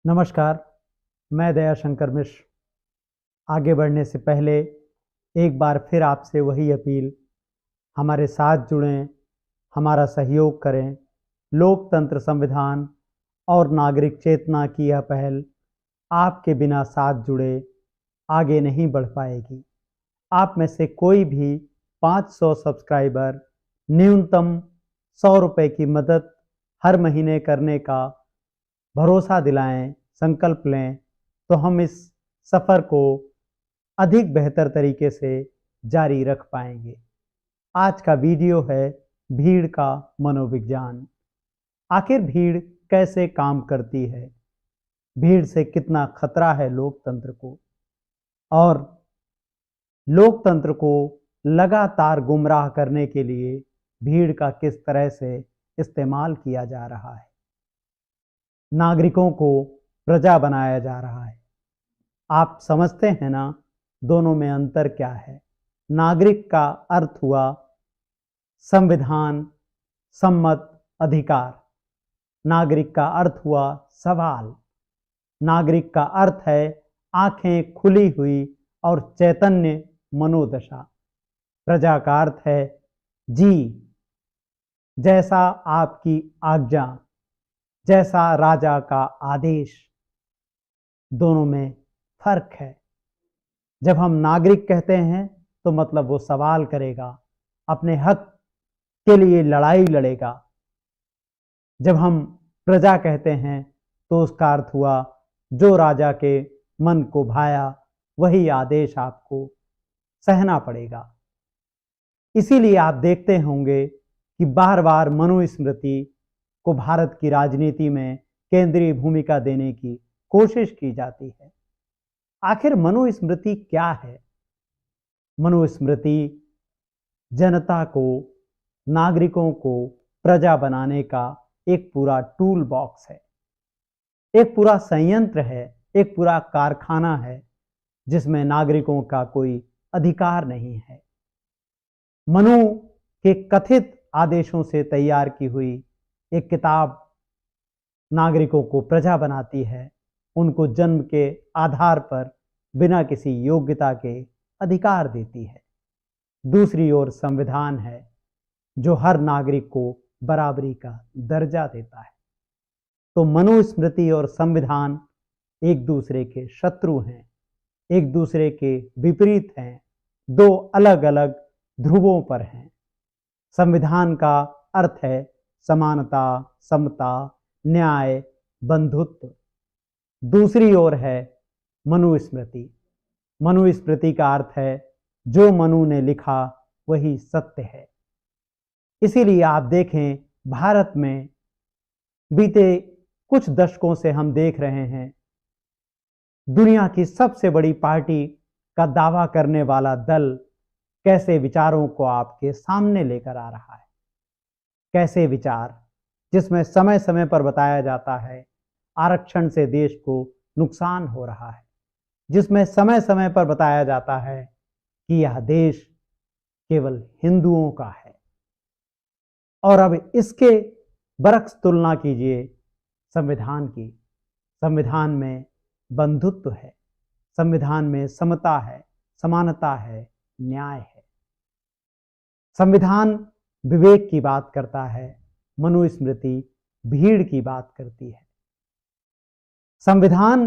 नमस्कार, मैं दयाशंकर मिश्र। आगे बढ़ने से पहले एक बार फिर आपसे वही अपील, हमारे साथ जुड़ें, हमारा सहयोग करें। लोकतंत्र, संविधान और नागरिक चेतना की यह पहल आपके बिना साथ जुड़े आगे नहीं बढ़ पाएगी। आप में से कोई भी 500 सब्सक्राइबर, न्यूनतम 100 रुपये की मदद हर महीने करने का भरोसा दिलाएं, संकल्प लें, तो हम इस सफ़र को अधिक बेहतर तरीके से जारी रख पाएंगे। आज का वीडियो है भीड़ का मनोविज्ञान। आखिर भीड़ कैसे काम करती है, भीड़ से कितना खतरा है लोकतंत्र को, और लोकतंत्र को लगातार गुमराह करने के लिए भीड़ का किस तरह से इस्तेमाल किया जा रहा है। नागरिकों को प्रजा बनाया जा रहा है। आप समझते हैं ना, दोनों में अंतर क्या है। नागरिक का अर्थ हुआ संविधान सम्मत अधिकार, नागरिक का अर्थ हुआ सवाल, नागरिक का अर्थ है आंखें खुली हुई और चैतन्य मनोदशा। प्रजा का अर्थ है जी, जैसा आपकी आज्ञा, जैसा राजा का आदेश। दोनों में फर्क है। जब हम नागरिक कहते हैं तो मतलब वो सवाल करेगा, अपने हक के लिए लड़ाई लड़ेगा। जब हम प्रजा कहते हैं तो उसका अर्थ हुआ जो राजा के मन को भाया वही आदेश आपको सहना पड़ेगा। इसीलिए आप देखते होंगे कि बार बार मनुस्मृति को भारत की राजनीति में केंद्रीय भूमिका देने की कोशिश की जाती है। आखिर मनुस्मृति क्या है? मनुस्मृति जनता को, नागरिकों को प्रजा बनाने का एक पूरा टूल बॉक्स है, एक पूरा संयंत्र है, एक पूरा कारखाना है जिसमें नागरिकों का कोई अधिकार नहीं है। मनु के कथित आदेशों से तैयार की हुई एक किताब नागरिकों को प्रजा बनाती है, उनको जन्म के आधार पर बिना किसी योग्यता के अधिकार देती है। दूसरी ओर संविधान है जो हर नागरिक को बराबरी का दर्जा देता है। तो मनुस्मृति और संविधान एक दूसरे के शत्रु हैं, एक दूसरे के विपरीत हैं, दो अलग अलग ध्रुवों पर हैं। संविधान का अर्थ है समानता, समता, न्याय, बंधुत्व। दूसरी ओर है मनुस्मृति। मनुस्मृति का अर्थ है जो मनु ने लिखा वही सत्य है। इसीलिए आप देखें, भारत में बीते कुछ दशकों से हम देख रहे हैं दुनिया की सबसे बड़ी पार्टी का दावा करने वाला दल कैसे विचारों को आपके सामने लेकर आ रहा है। कैसे विचार जिसमें समय समय पर बताया जाता है आरक्षण से देश को नुकसान हो रहा है, जिसमें समय समय पर बताया जाता है कि यह देश केवल हिंदुओं का है। और अब इसके बरक्स तुलना कीजिए संविधान की। संविधान में बंधुत्व है, संविधान में समता है, समानता है, न्याय है। संविधान विवेक की बात करता है, मनुस्मृति भीड़ की बात करती है। संविधान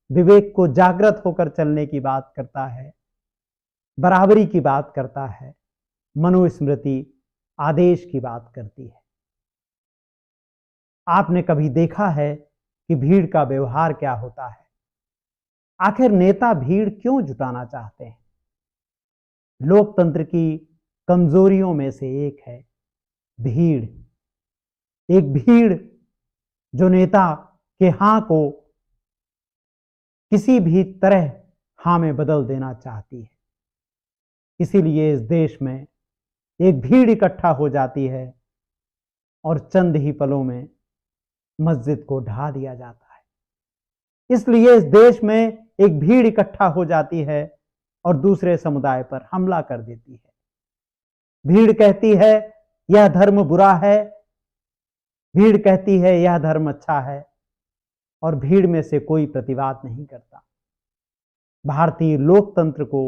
विवेक को जागृत होकर चलने की बात करता है, बराबरी की बात करता है। मनुस्मृति आदेश की बात करती है। आपने कभी देखा है कि भीड़ का व्यवहार क्या होता है? आखिर नेता भीड़ क्यों जुटाना चाहते हैं? लोकतंत्र की कमजोरियों में से एक है भीड़। एक भीड़ जो नेता के हां को किसी भी तरह हां में बदल देना चाहती है। इसीलिए इस देश में एक भीड़ इकट्ठा हो जाती है और चंद ही पलों में मस्जिद को ढा दिया जाता है। इसलिए इस देश में एक भीड़ इकट्ठा हो जाती है और दूसरे समुदाय पर हमला कर देती है। भीड़ कहती है यह धर्म बुरा है, भीड़ कहती है यह धर्म अच्छा है। और भीड़ में से कोई प्रतिवाद नहीं करता। भारतीय लोकतंत्र को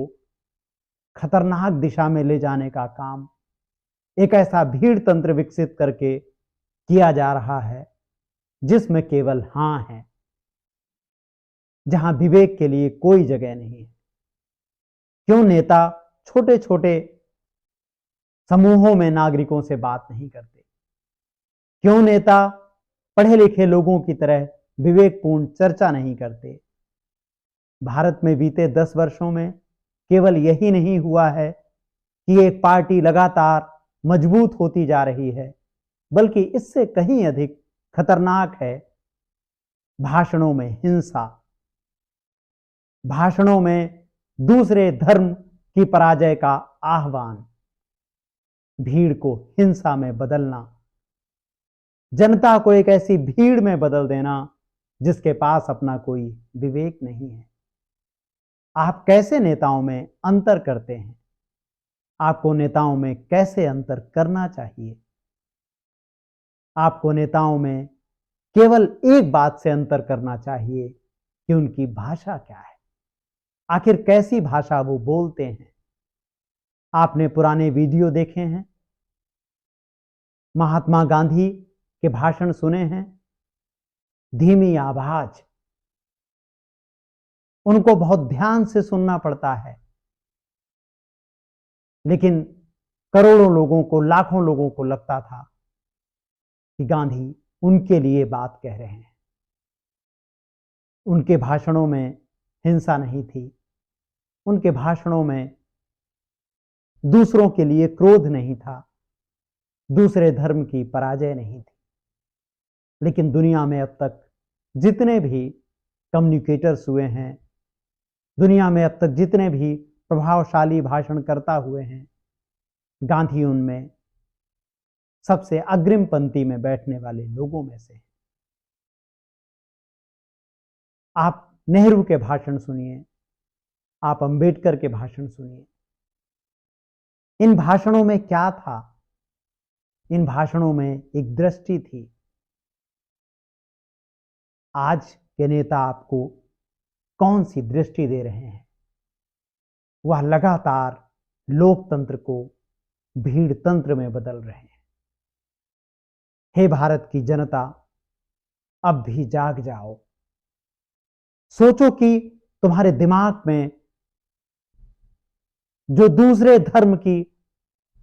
खतरनाक दिशा में ले जाने का काम एक ऐसा भीड़ तंत्र विकसित करके किया जा रहा है जिसमें केवल हां है, जहां विवेक के लिए कोई जगह नहीं है। क्यों नेता छोटे छोटे समूहों में नागरिकों से बात नहीं करते? क्यों नेता पढ़े लिखे लोगों की तरह विवेकपूर्ण चर्चा नहीं करते? भारत में बीते 10 वर्षों में केवल यही नहीं हुआ है कि एक पार्टी लगातार मजबूत होती जा रही है, बल्कि इससे कहीं अधिक खतरनाक है भाषणों में हिंसा, भाषणों में दूसरे धर्म की पराजय का आह्वान, भीड़ को हिंसा में बदलना, जनता को एक ऐसी भीड़ में बदल देना जिसके पास अपना कोई विवेक नहीं है। आप कैसे नेताओं में अंतर करते हैं? आपको नेताओं में कैसे अंतर करना चाहिए? आपको नेताओं में केवल एक बात से अंतर करना चाहिए कि उनकी भाषा क्या है, आखिर कैसी भाषा वो बोलते हैं। आपने पुराने वीडियो देखे हैं, महात्मा गांधी के भाषण सुने हैं, धीमी आवाज, उनको बहुत ध्यान से सुनना पड़ता है, लेकिन करोड़ों लोगों को, लाखों लोगों को लगता था कि गांधी उनके लिए बात कह रहे हैं। उनके भाषणों में हिंसा नहीं थी, उनके भाषणों में दूसरों के लिए क्रोध नहीं था, दूसरे धर्म की पराजय नहीं थी। लेकिन दुनिया में अब तक जितने भी कम्युनिकेटर्स हुए हैं, दुनिया में अब तक जितने भी प्रभावशाली भाषणकर्ता हुए हैं, गांधी उनमें सबसे अग्रिम पंक्ति में बैठने वाले लोगों में से। आप नेहरू के भाषण सुनिए, आप अंबेडकर के भाषण सुनिए। इन भाषणों में क्या था? इन भाषणों में एक दृष्टि थी। आज के नेता आपको कौन सी दृष्टि दे रहे हैं? वह लगातार लोकतंत्र को भीड़ तंत्र में बदल रहे हैं। हे भारत की जनता, अब भी जाग जाओ। सोचो कि तुम्हारे दिमाग में जो दूसरे धर्म की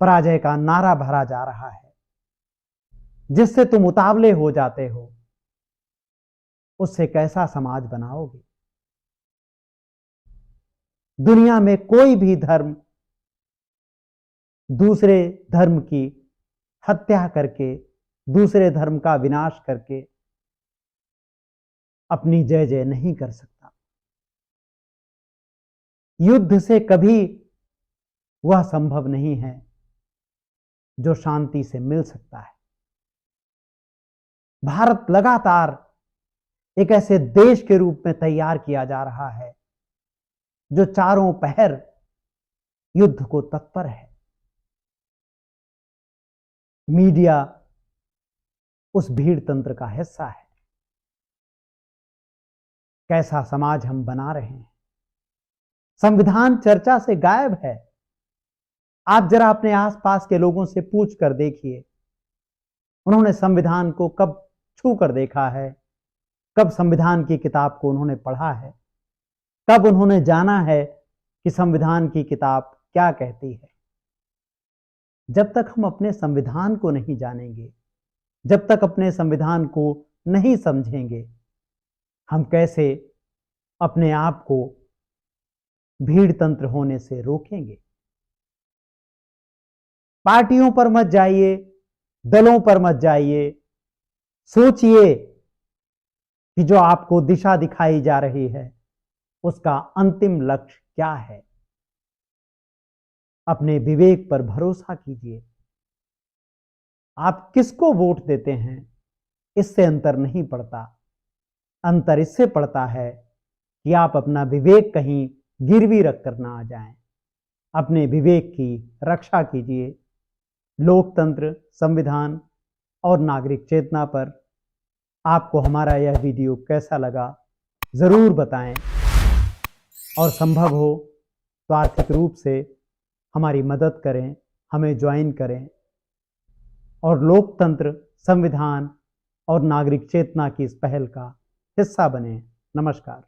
पराजय का नारा भरा जा रहा है, जिससे तुम उतावले हो जाते हो, उससे कैसा समाज बनाओगे? दुनिया में कोई भी धर्म दूसरे धर्म की हत्या करके, दूसरे धर्म का विनाश करके अपनी जय जय नहीं कर सकता। युद्ध से कभी वह संभव नहीं है जो शांति से मिल सकता है। भारत लगातार एक ऐसे देश के रूप में तैयार किया जा रहा है जो चारों पहर युद्ध को तत्पर है। मीडिया उस भीड़ तंत्र का हिस्सा है। कैसा समाज हम बना रहे हैं? संविधान चर्चा से गायब है। आप जरा अपने आसपास के लोगों से पूछ कर देखिए, उन्होंने संविधान को कब छू कर देखा है? कब संविधान की किताब को उन्होंने पढ़ा है? कब उन्होंने जाना है कि संविधान की किताब क्या कहती है? जब तक हम अपने संविधान को नहीं जानेंगे, जब तक अपने संविधान को नहीं समझेंगे, हम कैसे अपने आप को भीड़ तंत्र होने से रोकेंगे? पार्टियों पर मत जाइए, दलों पर मत जाइए। सोचिए कि जो आपको दिशा दिखाई जा रही है उसका अंतिम लक्ष्य क्या है। अपने विवेक पर भरोसा कीजिए। आप किसको वोट देते हैं इससे अंतर नहीं पड़ता। अंतर इससे पड़ता है कि आप अपना विवेक कहीं गिरवी रख कर ना आ जाएं। अपने विवेक की रक्षा कीजिए। लोकतंत्र, संविधान और नागरिक चेतना पर आपको हमारा यह वीडियो कैसा लगा ज़रूर बताएं और संभव हो तो आर्थिक रूप से हमारी मदद करें, हमें ज्वाइन करें और लोकतंत्र, संविधान और नागरिक चेतना की इस पहल का हिस्सा बने। नमस्कार।